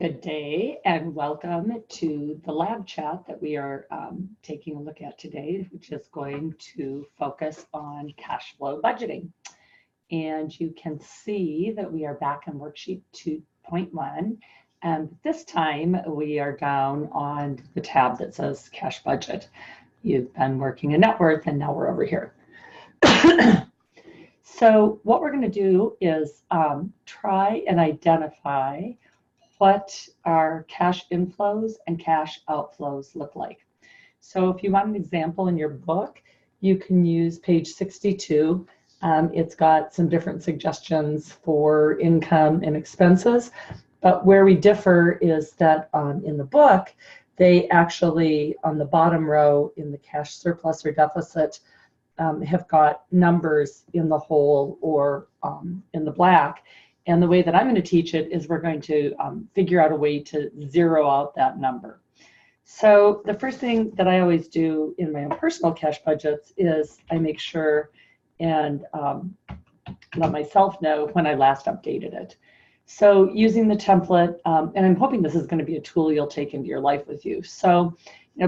Good day and welcome to the lab chat that we are taking a look at today, which is going to focus on cash flow budgeting. And you can see that we are back in worksheet 2.1. And this time we are down on the tab that says cash budget. You've been working in net worth and now we're over here. So what we're going to do is try and identify what our cash inflows and cash outflows look like. So if you want an example in your book, you can use page 62. It's got some different suggestions for income and expenses, but where we differ is that in the book, they actually, on the bottom row in the cash surplus or deficit, have got numbers in the whole or in the black. And the way that I'm going to teach it is we're going to figure out a way to zero out that number. So the first thing that I always do in my own personal cash budgets is I make sure and let myself know when I last updated it. So using the template, and I'm hoping this is going to be a tool you'll take into your life with you. So,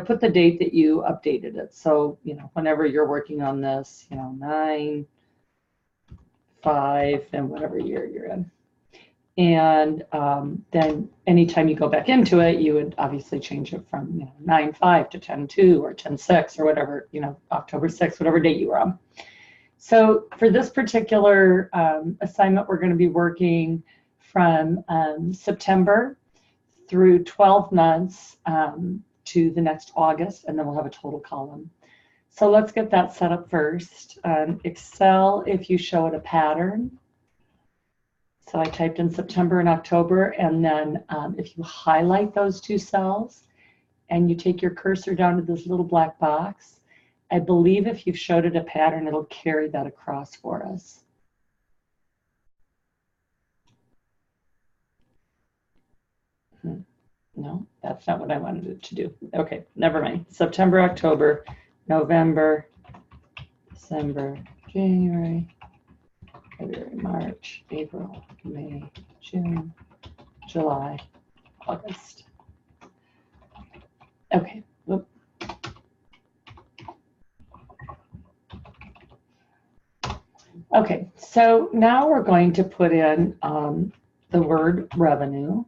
put the date that you updated it. So, whenever you're working on this, 9, 5, and whatever year you're in. And then anytime you go back into it, you would obviously change it from 9/5 to 10/2 or 10/6 or whatever, October 6th, whatever date you were on. So for this particular assignment, we're going to be working from September through 12 months to the next August, and then we'll have a total column. So let's get that set up first. Excel, if you show it a pattern. So I typed in September and October, and then if you highlight those two cells and you take your cursor down to this little black box, I believe if you've showed it a pattern, it'll carry that across for us. No, that's not what I wanted it to do. Okay, never mind. September, October, November, December, January, February, March, April, May, June, July, August. Okay. Whoop. Okay, so now we're going to put in the word revenue.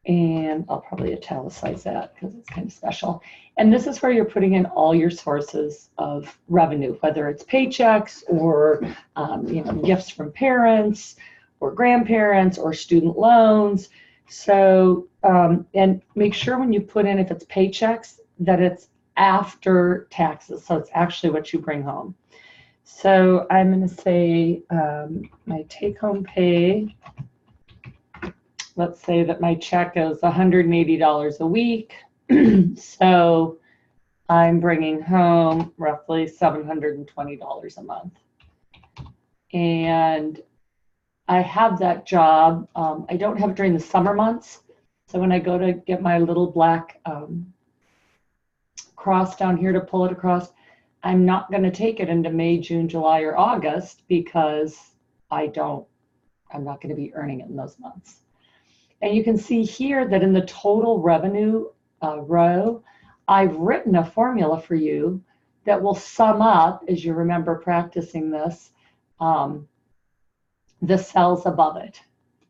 And I'll probably italicize that because it's kind of special. And this is where you're putting in all your sources of revenue, whether it's paychecks or gifts from parents or grandparents or student loans. So, and make sure when you put in, if it's paychecks, that it's after taxes. So it's actually what you bring home. So I'm going to say my take-home pay. Let's say that my check is $180 a week. So I'm bringing home roughly $720 a month. And I have that job. I don't have it during the summer months. So when I go to get my little black cross down here to pull it across, I'm not going to take it into May, June, July, or August because I'm not going to be earning it in those months. And you can see here that in the total revenue row, I've written a formula for you that will sum up, as you remember practicing this, the cells above it.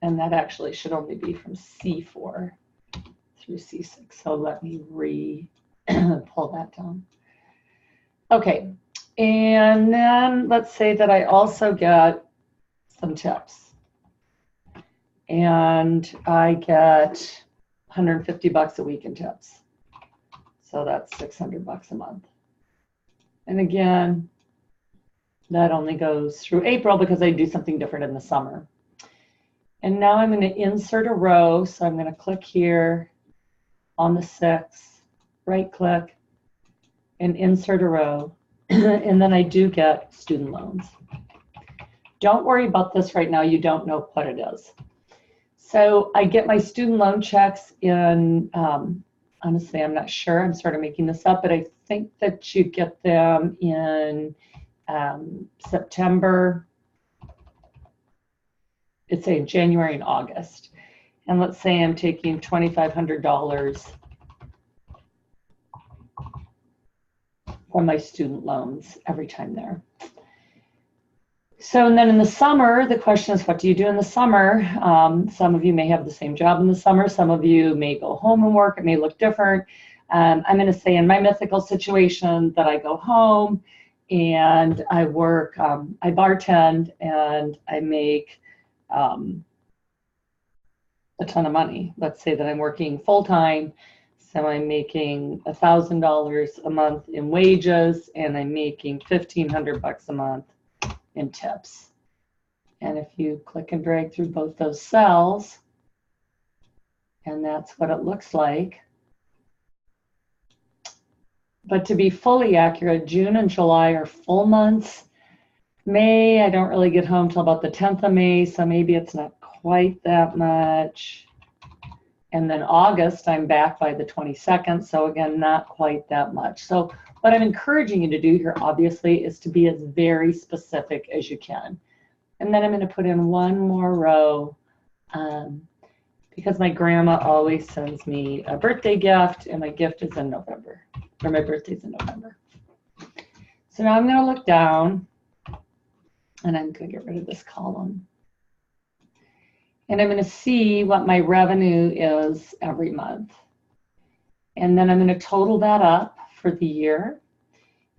And that actually should only be from C4 through C6. So let me pull that down. Okay, and then let's say that I also get some tips. And I get $150 a week in tips. So that's $600 a month. And again, that only goes through April because I do something different in the summer. And now I'm going to insert a row. So I'm going to click here on the 6, right click, and insert a row. And then I do get student loans. Don't worry about this right now. You don't know what it is. So I get my student loan checks in, honestly, I'm not sure. I'm sort of making this up, but I think that you get them in September. It's in January and August. And let's say I'm taking $2,500 from my student loans every time there. So, and then in the summer, the question is, what do you do in the summer? Some of you may have the same job in the summer. Some of you may go home and work. It may look different. I'm going to say in my mythical situation that I go home and I work, I bartend and I make a ton of money. Let's say that I'm working full-time. So I'm making $1,000 a month in wages and I'm making $1,500 a month in tips. And if you click and drag through both those cells, and that's what it looks like. But to be fully accurate, June and July are full months. May, I don't really get home till about the 10th of May, so maybe it's not quite that much. And then August, I'm back by the 22nd, so again, not quite that much. So what I'm encouraging you to do here, obviously, is to be as very specific as you can. And then I'm going to put in one more row because my grandma always sends me a birthday gift, and my gift is in November, or my birthday's in November. So now I'm going to look down, and I'm going to get rid of this column. And I'm going to see what my revenue is every month. And then I'm going to total that up for the year.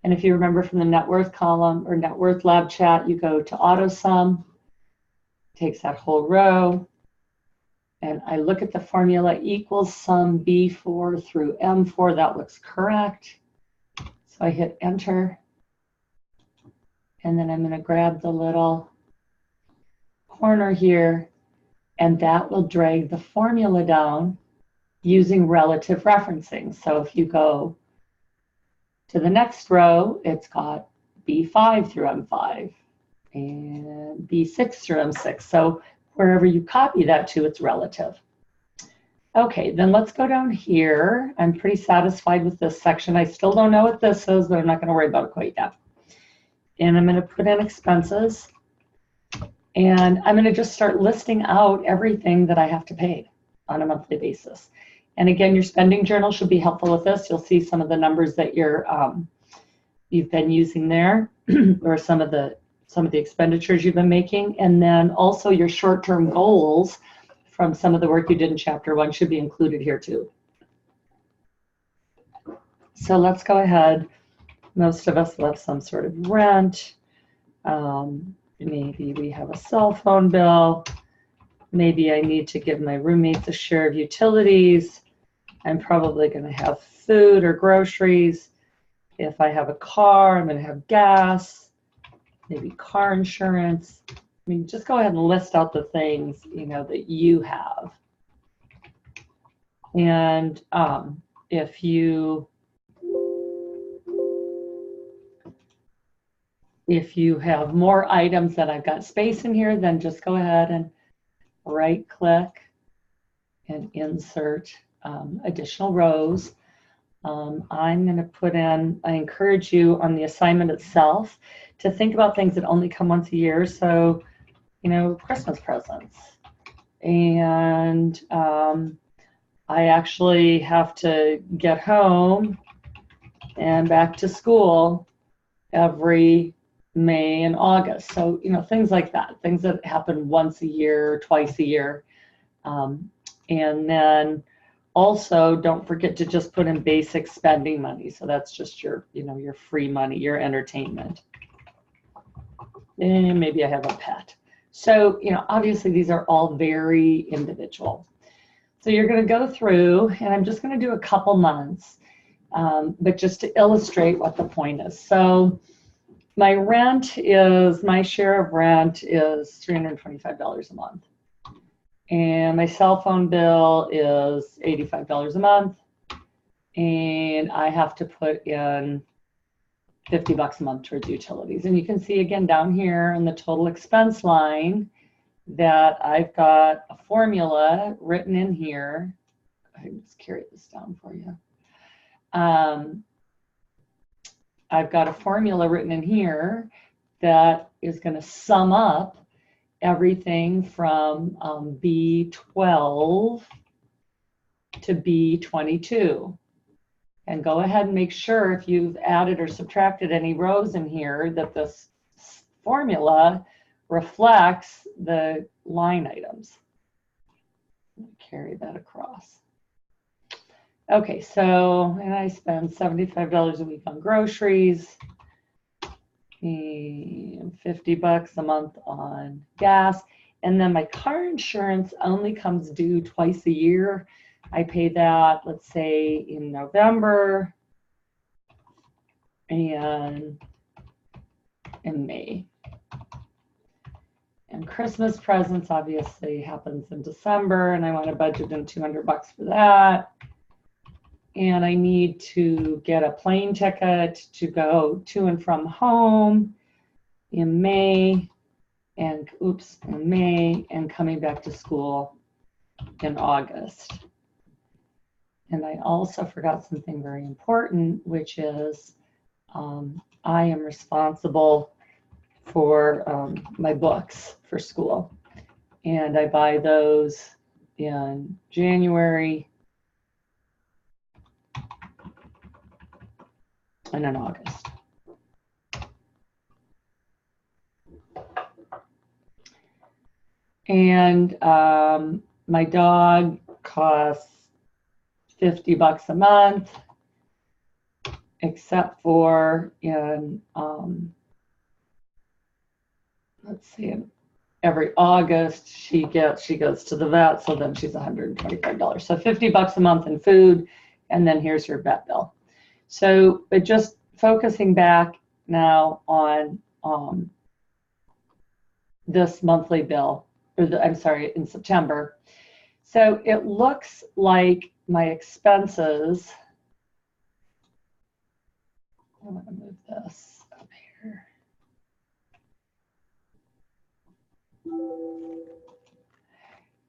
And if you remember from the net worth column or net worth LabChat, you go to auto sum, takes that whole row. And I look at the formula equals sum B4 through M4. That looks correct. So I hit enter. And then I'm going to grab the little corner here. And that will drag the formula down using relative referencing. So if you go to the next row, it's got B5 through M5 and B6 through M6. So wherever you copy that to, it's relative. Okay, then let's go down here. I'm pretty satisfied with this section. I still don't know what this is, but I'm not going to worry about it quite yet. And I'm going to put in expenses. And I'm going to just start listing out everything that I have to pay on a monthly basis. And again, your spending journal should be helpful with this. You'll see some of the numbers that you've been using there, or some of the expenditures you've been making. And then also your short-term goals from some of the work you did in Chapter 1 should be included here too. So let's go ahead. Most of us will have some sort of rent. Maybe we have a cell phone bill. Maybe I need to give my roommates a share of utilities. I'm probably going to have food or groceries. If I have a car, I'm going to have gas, maybe car insurance. I mean, just go ahead and list out the things, you know, that you have. And if you have more items that I've got space in here, then just go ahead and right click and insert additional rows. I'm going to put in, I encourage you on the assignment itself to think about things that only come once a year. So, you know, Christmas presents. And I actually have to get home and back to school every May and August. So, you know, things like that, things that happen once a year, twice a year. And then also don't forget to just put in basic spending money. So that's just your, you know, your free money, your entertainment. And maybe I have a pet. So, you know, obviously these are all very individual. So you're going to go through, and I'm just going to do a couple months, but just to illustrate what the point is. So my rent is, my share of rent is $325 a month. And my cell phone bill is $85 a month. And I have to put in $50 a month towards utilities. And you can see again down here in the total expense line that I've got a formula written in here. I can just carry this down for you. I've got a formula written in here that is going to sum up everything from B12 to B22. And go ahead and make sure if you've added or subtracted any rows in here that this formula reflects the line items. Carry that across. Okay, so and I spend $75 a week on groceries, and $50 a month on gas, and then my car insurance only comes due twice a year. I pay that, let's say, in November and in May. And Christmas presents obviously happens in December, and I want to budget in $200 for that. And I need to get a plane ticket to go to and from home in May, and in May, and coming back to school in August. And I also forgot something very important, which is I am responsible for my books for school. And I buy those in January and in August. And my dog costs $50 a month, except for in, let's see, every August she goes to the vet, so then she's $125. So $50 a month in food, and then here's your vet bill. So, but just focusing back now on this monthly bill, or I'm sorry, in September. So it looks like my expenses, I want to move this up here.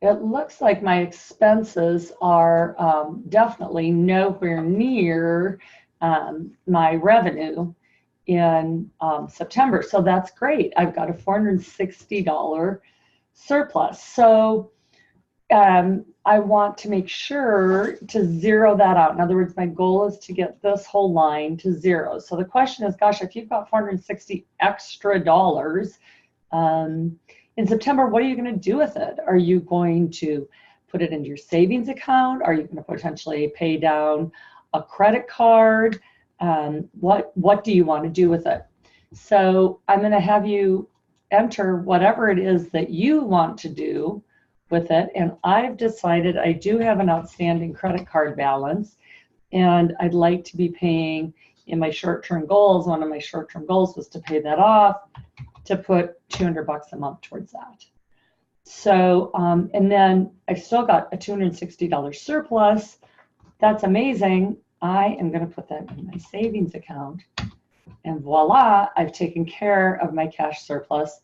It looks like my expenses are definitely nowhere near my revenue in September. So that's great. I've got a $460 surplus. So I want to make sure to zero that out. In other words, my goal is to get this whole line to zero. So the question is, gosh, if you've got $460 extra in September, what are you going to do with it? Are you going to put it into your savings account? Are you going to potentially pay down a credit card? What do you want to do with it? So I'm going to have you enter whatever it is that you want to do with it. And I've decided I do have an outstanding credit card balance, and I'd like to be paying in my short-term goals. One of my short-term goals was to pay that off, to put $200 a month towards that. So, and then I still got a $260 surplus. That's amazing. I am going to put that in my savings account, and voila, I've taken care of my cash surplus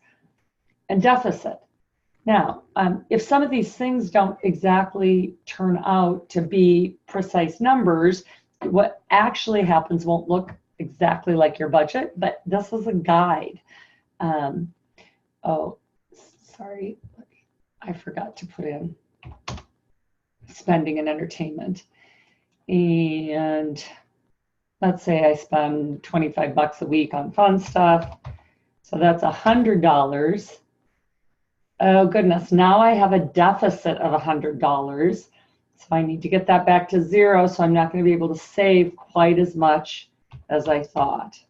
and deficit. Now, if some of these things don't exactly turn out to be precise numbers, what actually happens won't look exactly like your budget, but this is a guide. Oh, sorry, I forgot to put in spending and entertainment. And let's say I spend $25 a week on fun stuff. So that's $100. Oh goodness, now I have a deficit of $100. So I need to get that back to zero, so I'm not going to be able to save quite as much as I thought.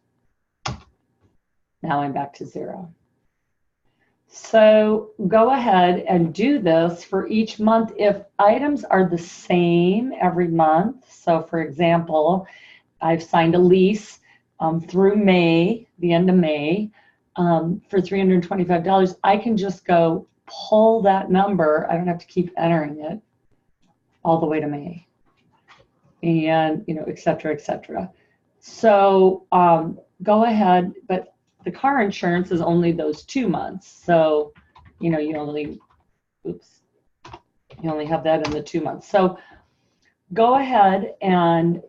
Now I'm back to zero. So go ahead and do this for each month. If items are the same every month, so for example, I've signed a lease through May, the end of May, for $325, I can just go pull that number. I don't have to keep entering it all the way to May, and et cetera, et cetera. So go ahead, but the car insurance is only those 2 months. So, you only have that in the 2 months. So go ahead and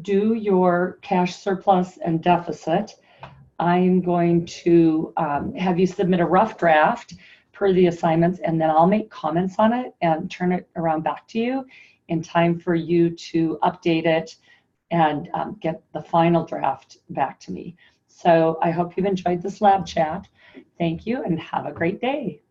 do your cash surplus and deficit. I'm going to have you submit a rough draft per the assignments, and then I'll make comments on it and turn it around back to you in time for you to update it and get the final draft back to me. So I hope you've enjoyed this lab chat. Thank you and have a great day.